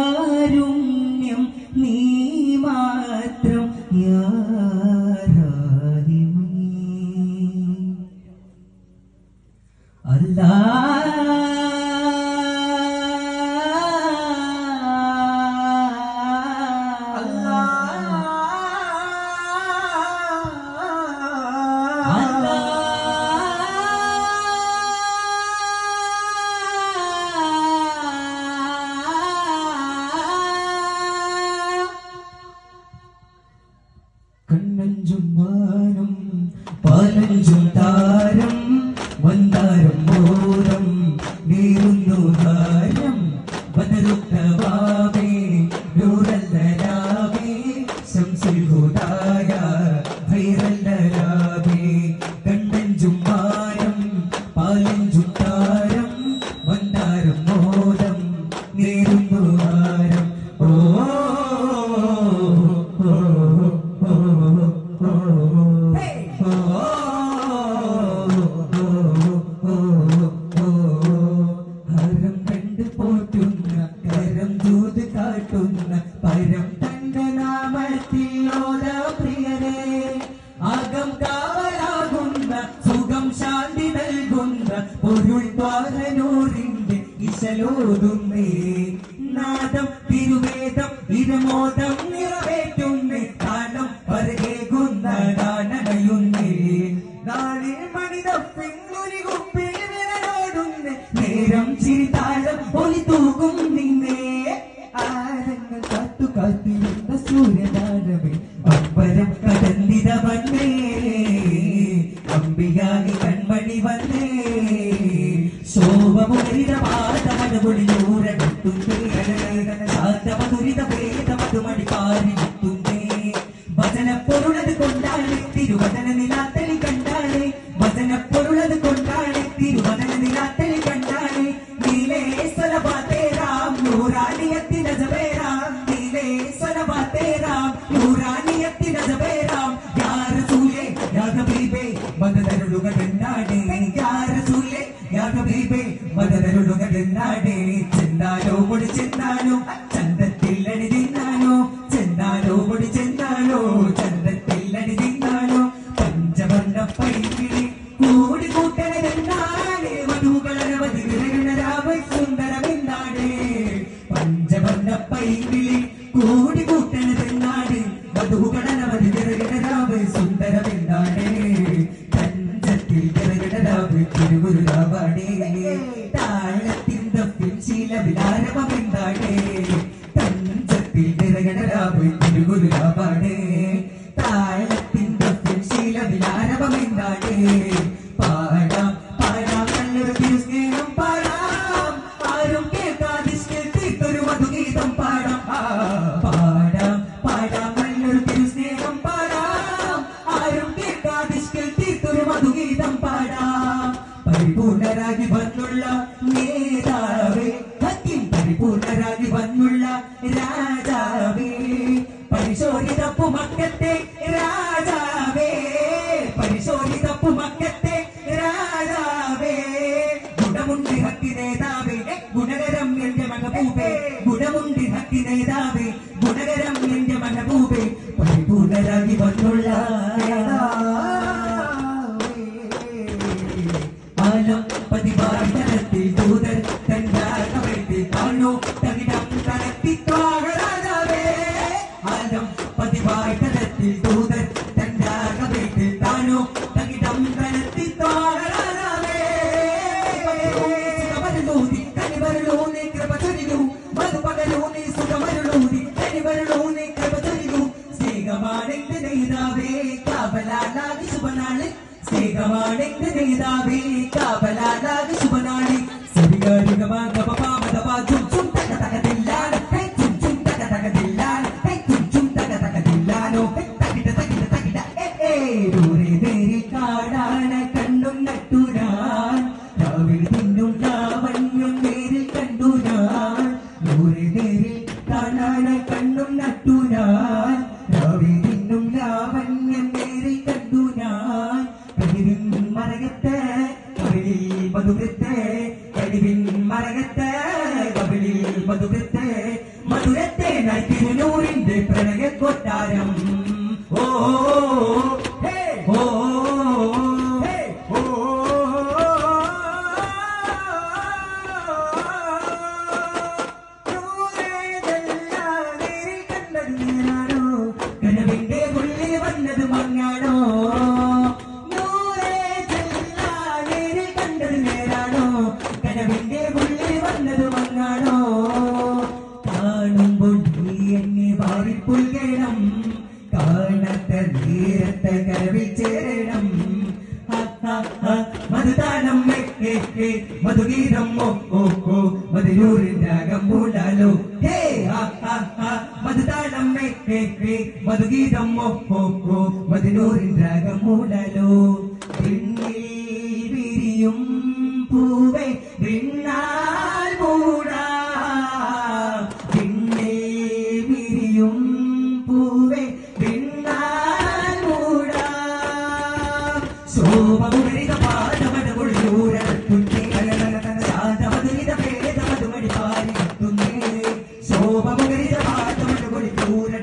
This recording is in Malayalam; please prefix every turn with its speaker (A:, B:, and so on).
A: കാരുണ്യം നീ മാത്രം യാ റഹീമേ. അല്ലാഹ് കണ്ണഞ്ചും മാനം പാലഞ്ചും താരം വന്താരം മോദം നീറുന്നു ധാരം ബദറുത്തവാവേ നൂറല്ലലാവേ ശംസുൽ ഹുദായ ഖൈറല്ലലാവേ. കണ്ണഞ്ചും മാനം പാലഞ്ചും താരം വന്താരം മോദം നീറുന്നു ധാരം. ഓ ഹരം കണ്ട് പോറ്റുന്ന കരം ദൂത് കാട്ടുന്ന പരം തന്റെ നാമത്തിൽ ഓത പ്രിയരേ. ആകം കാവലാകുന്ന സുഖം ശാന്തി നൽകുന്ന പൊരുൾ ത്വാഹനൂറിന്റെ ഇശലോതുന്നേ. നാദം തിരുവേദം ഇരമോദം നിറവേറ്റുന്നേ. താനം പരകേകുന്ന ഗാനനയുന്നേ. നാളെ മണിതപ്പിങ്ങുരി കുപ്പിൽ വിരലോടുന്നേ. നേരം ചിരിതാളം ഒലി തൂകും നിന്നേ. ആരങ്ങൾ കാത്തു കാത്തിരുന്ന സൂര്യനാണവേ അമ്പരം കടന്നിത വന്നേ. അമ്പിയാകി കൺമണി വന്നേ. ശോഭമുരിത പാദമനൊളിയൂരടുത്തുന്നേ. സാധമധുരിത വേദമധുമണി പാരിത്തുന്നേ. വചനപ്പൊരുളത് കൊണ്ടാണ് തിരുവചന നിലാത്തലി കണ്ടാണ്. വചനപ്പൊരുളത് കൊണ്ടാണ് തിരുവചന നിലാത്തലി കണ്ടാണ്. നീലേ സ്വലഭാതേരാം നൂറാനിയത്തി നജബേരാം. നീലേ സ്വലഭാതേരാം നൂറാനിയത്തി നജബേരാം. യാ റസൂലേ യാ ഹബീബേ മദദരുളുകെന്നാടേ. യാ റസൂലേ യാ ഹബീബേ മദദരുളുകെന്നാടേ. ചെന്നാലോ മുടി ചെന്നാലോ ചന്തത്തിൽ അണി തിന്നാനോ. ചെന്നാലോ മുടി ചെന്നാലോ ചന്തത്തിൽ അണി തിന്നാനോ. പഞ്ചവർണ്ണ പൈകിളി കൂടി കൂട്ടണെന്നാടേ. വധുകളനവധി വിരകണരാവ് സുന്ദരമെന്നാടേ. പഞ്ചവർണ്ണ പൈകിളി കൂടി കൂട്ടണെന്നാട്. വധുകളനവധി വിരകണരാവ് സുന്ദരമെന്നാടേ. കഞ്ചത്തിൽ വിരകണരാവ് തിരുഗുരുരാവാടേ. താളത്തിൻ തപ്പിൽ ശീലവിലാരവമെന്നാടേ. കഞ്ചത്തിൽ വിരകണരാവ് തിരുഗുരുരാവാടേ. താളത്തിൻ തപ്പിൽ ശീലവിലാരവമെന്നാടേ. പാടാം പാടാം നല്ലൊരു തിരുസ്നേഹം പാടാം. ആരും കേൾക്കാതിഷ്കിൽ തീർത്തൊരു മധുഗീതം പാടാം. പാടാം പാടാം നല്ലൊരു തിരുസ്നേഹം പാടാം. ആരും കേൾക്കാതിഷ്കിൽ തീർത്തൊരു മധുഗീതം പാടാം. പരിപൂർണരാഗി വന്നുള്ള നേതാവേ ഹക്കിം. പരിപൂർണരാഗി വന്നുള്ള രാജാവേ. പരിശോധിതപ്പു മക്കത്തെ രാജാവേ. പരിശോധിതപ്പു മക്കത്തെ രാജാവേ. ഗുണമുണ്ടി ഹക്കി നേതാവേ. ഗുണകരം എന്റെ മകബൂബേ. ഗുണമുണ്ടി ഹക്കി നേതാവേ. നേതാവേ ഗുണകരം എന്റെ മഹബൂബേ പരിപൂർണരായി വന്നുള്ള ആലം പതിവായി തരത്തിൽ ദൂതർ തന്റെ കാണോ തകിടം തലത്തി ത്വാഗരാജാവേ ആലം പതിവായി തരത്തിൽ ദൂതർ തന്റെ കാണോ തകിടം തലത്തി ത്വാഗരാജാവേ സുഖമരുളൂതി കനിവരുളൂനി കൃപ ചൊരിയൂ മധുപകലൂനി സുഖമരുളൂതി കനിവരുളൂനി കൃപ ചൊരിയൂ സ്നേഹമാണെന്റെ നേതാവേ കാവലാലാകി ശുഭനാള് സ്നേഹമാണെന്റെ നേതാവേ കാവലാലാകി ശുഭനാളി സരിഗരിഗമഗപപാമദപ ചും ചും തക തക ദില്ലാന ഹേ ചും ചും തക തക ദില്ലാന ഹേ ചും ചും തക തക ദില്ലാനോ ഹേ തകിട തകിട തകിട ഏ ദൂരെ നേരി കാടാന കണ്ണും നട്ടു ഞാൻ രാവിലെ തിന്നും ലാവണ്യം നേരിൽ കണ്ടു ഞാൻ ദൂരെ നേരി കാടാന കണ്ണും നട്ടു ഞാൻ രാവിലെ തിന്നും ലാവണ്യം നേരിൽ കണ്ടു ഞാൻ കഴിവിൻ മറകത്തെ കവിളിൽ മധുരത്തെ കഴിവിൻ മറകത്തെ കവിളിൽ മധുരത്തെ മധുരത്തെ നൈതിരുനൂറിന്റെ പ്രണയ കൊട്ടാരം ഓ ഹേ ഓ ഹേ ഓ കണ്ടോ കനവിന്റെ ഉള്ളിൽ വന്നത് മങ്ങാണോ കനവിന്റെ ഉള്ളിൽ വന്നത് മങ്ങാണോ കാണുമ്പോൾ നീ എന്നെ വാരിപ്പുൽകണം കാണാത്ത നേരത്തെ കരവിൽ ചേരണം മധുദാനം മധുഗീതം ഓ മധുരൂരിന്റെ അകം മൂടാലോ ഹേ മധുദാനം മധുഗീതം ഓ മധുരൂരിന്റെ അകം മൂടാലോ വിരിയും പൂവേ വിണ്ണാൽ മൂടാ പിന്നെ വിരിയും പൂവേ വിണ്ണാൽ മൂടാ ശോഭമുഖരിത പാദമടകൊള്ളൂരത്തുന്നേ ശാന്തമധുരിത ഭേദമധുമടി പാരിത്തുന്നേ ശോഭമുഖരിത പാദമടകൊള്ളൂര